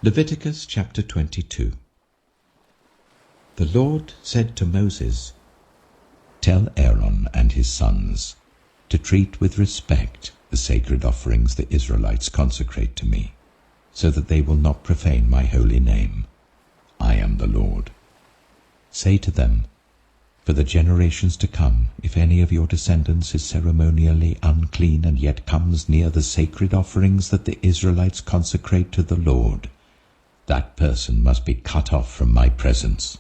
Leviticus chapter 22. The Lord said to Moses, "Tell Aaron and his sons to treat with respect the sacred offerings the Israelites consecrate to me, so that they will not profane my holy name. I am the Lord. Say to them, for the generations to come, if any of your descendants is ceremonially unclean and yet comes near the sacred offerings that the Israelites consecrate to the Lord, that person must be cut off from my presence.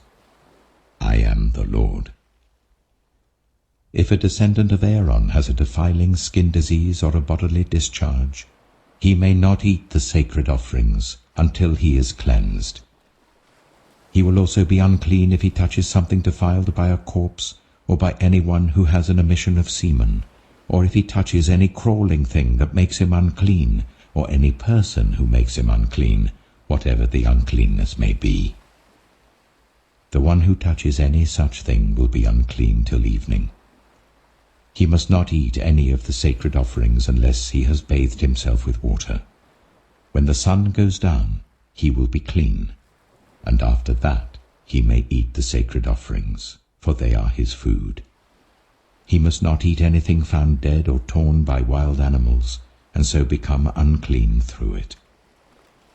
I am the Lord. If a descendant of Aaron has a defiling skin disease or a bodily discharge, he may not eat the sacred offerings until he is cleansed. He will also be unclean if he touches something defiled by a corpse or by anyone who has an emission of semen, or if he touches any crawling thing that makes him unclean, or any person who makes him unclean, whatever the uncleanness may be. The one who touches any such thing will be unclean till evening. He must not eat any of the sacred offerings unless he has bathed himself with water. When the sun goes down, he will be clean, and after that he may eat the sacred offerings, for they are his food. He must not eat anything found dead or torn by wild animals, and so become unclean through it.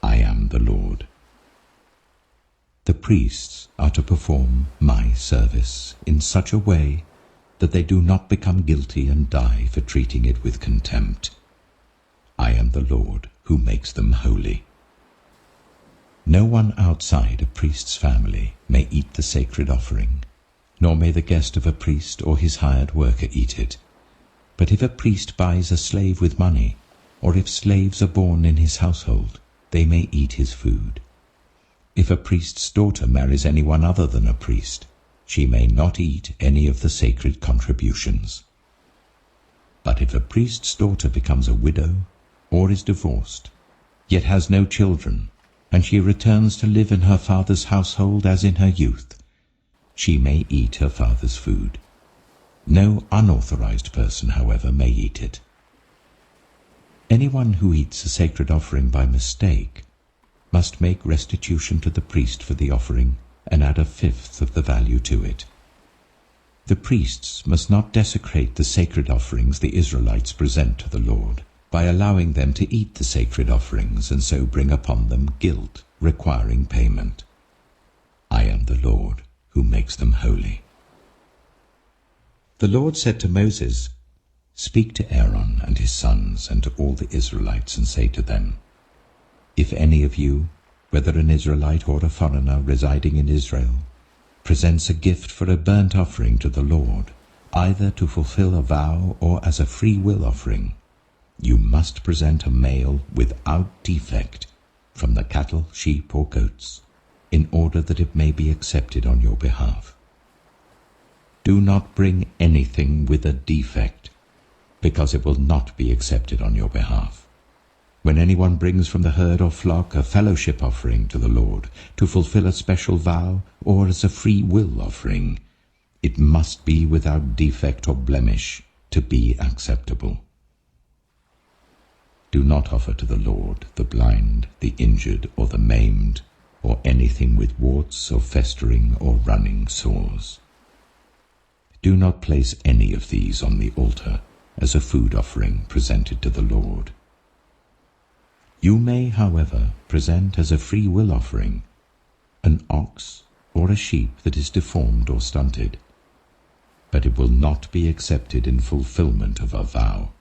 I am the Lord. The priests are to perform my service in such a way that they do not become guilty and die for treating it with contempt. I am the Lord who makes them holy. No one outside a priest's family may eat the sacred offering, nor may the guest of a priest or his hired worker eat it. But if a priest buys a slave with money, or if slaves are born in his household, they may eat his food. If a priest's daughter marries anyone other than a priest, she may not eat any of the sacred contributions. But if a priest's daughter becomes a widow or is divorced, yet has no children, and she returns to live in her father's household as in her youth, she may eat her father's food. No unauthorized person, however, may eat it. Anyone who eats a sacred offering by mistake must make restitution to the priest for the offering and add 1/5 of the value to it. The priests must not desecrate the sacred offerings the Israelites present to the Lord by allowing them to eat the sacred offerings and so bring upon them guilt requiring payment. I am the Lord who makes them holy. The Lord said to Moses, "Speak to Aaron and his sons and to all the Israelites and say to them, if any of you, whether an Israelite or a foreigner residing in Israel, presents a gift for a burnt offering to the Lord, either to fulfill a vow or as a free will offering, you must present a male without defect from the cattle, sheep, or goats, in order that it may be accepted on your behalf. Do not bring anything with a defect, because it will not be accepted on your behalf. When anyone brings from the herd or flock a fellowship offering to the Lord to fulfill a special vow or as a free will offering, it must be without defect or blemish to be acceptable. Do not offer to the Lord the blind, the injured, or the maimed, or anything with warts or festering or running sores. Do not place any of these on the altar as a food offering presented to the Lord. You may, however, present as a free will offering an ox or a sheep that is deformed or stunted, but it will not be accepted in fulfillment of a vow.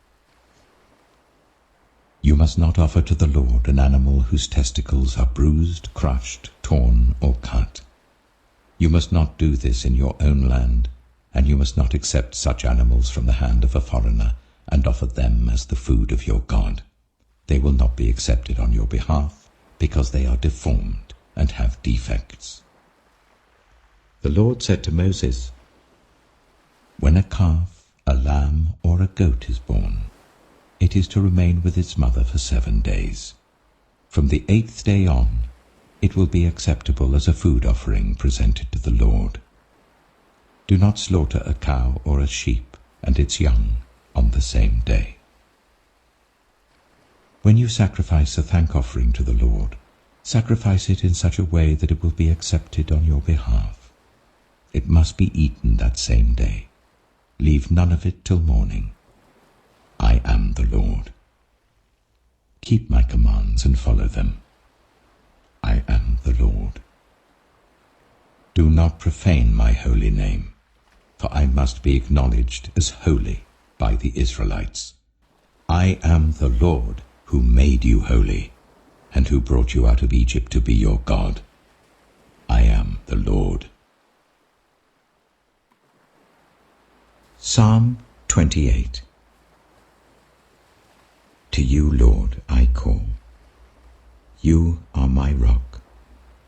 You must not offer to the Lord an animal whose testicles are bruised, crushed, torn, or cut. You must not do this in your own land, and you must not accept such animals from the hand of a foreigner and offer them as the food of your God. They will not be accepted on your behalf, because they are deformed and have defects. The Lord said to Moses, when a calf, a lamb, or a goat is born, it is to remain with its mother for 7 days. From the 8th day on, it will be acceptable as a food offering presented to the Lord. Do not slaughter a cow or a sheep and its young on the same day. When you sacrifice a thank offering to the Lord, Sacrifice it in such a way that it will be accepted on your behalf. It must be eaten that same day. Leave none of it till morning. I am the Lord. Keep my commands and follow them. I am the Lord. Do not profane my holy name, for I must be acknowledged as holy by the Israelites. I am the Lord who made you holy, and who brought you out of Egypt to be your God. I am the Lord. Psalm 28. To you, Lord, I call. You are my rock.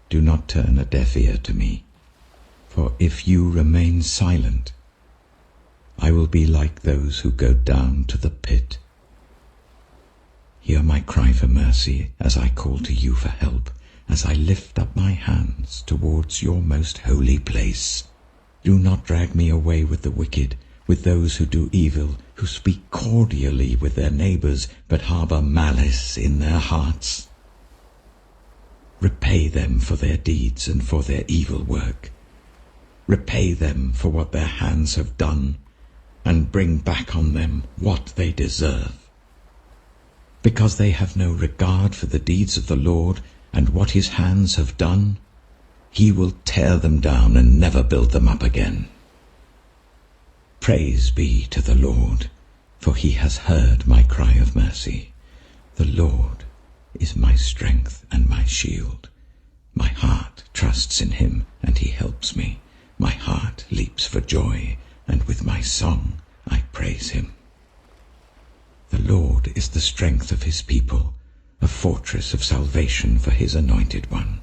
Do not turn a deaf ear to me. For if you remain silent, I will be like those who go down to the pit. Hear my cry for mercy as I call to you for help, as I lift up my hands towards your most holy place. Do not drag me away with the wicked, with those who do evil, who speak cordially with their neighbors, but harbor malice in their hearts. Repay them for their deeds and for their evil work. Repay them for what their hands have done, and bring back on them what they deserve. Because they have no regard for the deeds of the Lord and what his hands have done, he will tear them down and never build them up again. Praise be to the Lord, for he has heard my cry of mercy. The Lord is my strength and my shield. My heart trusts in him, and he helps me. My heart leaps for joy, and with my song I praise him. The Lord is the strength of his people, a fortress of salvation for his anointed one.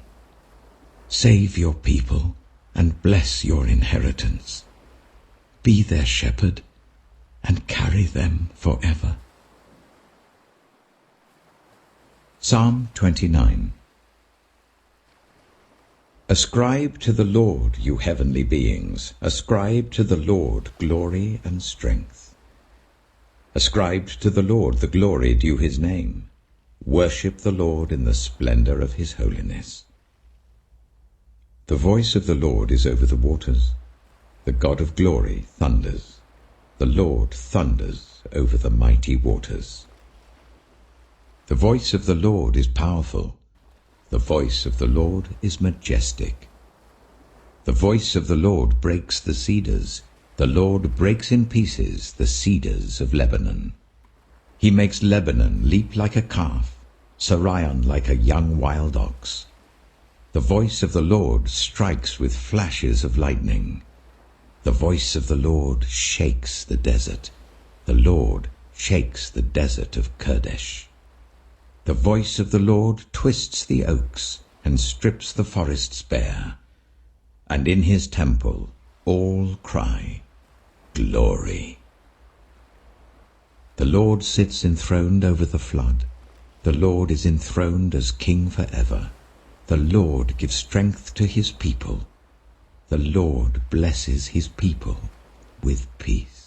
Save your people and bless your inheritance. Be their shepherd and carry them forever. Psalm 29. Ascribe to the Lord, you heavenly beings. Ascribe to the Lord glory and strength. Ascribe to the Lord the glory due his name. Worship the Lord in the splendor of his holiness. The voice of the Lord is over the waters. The God of glory thunders. The Lord thunders over the mighty waters. The voice of the Lord is powerful. The voice of the Lord is majestic. The voice of the Lord breaks the cedars. The Lord breaks in pieces the cedars of Lebanon. He makes Lebanon leap like a calf, Sirion like a young wild ox. The voice of the Lord strikes with flashes of lightning. The voice of the Lord shakes the desert. The Lord shakes the desert of Kadesh. The voice of the Lord twists the oaks and strips the forests bare. And in his temple all cry, Glory. The Lord sits enthroned over the flood. The Lord is enthroned as King forever. The Lord gives strength to his people. The Lord blesses his people with peace.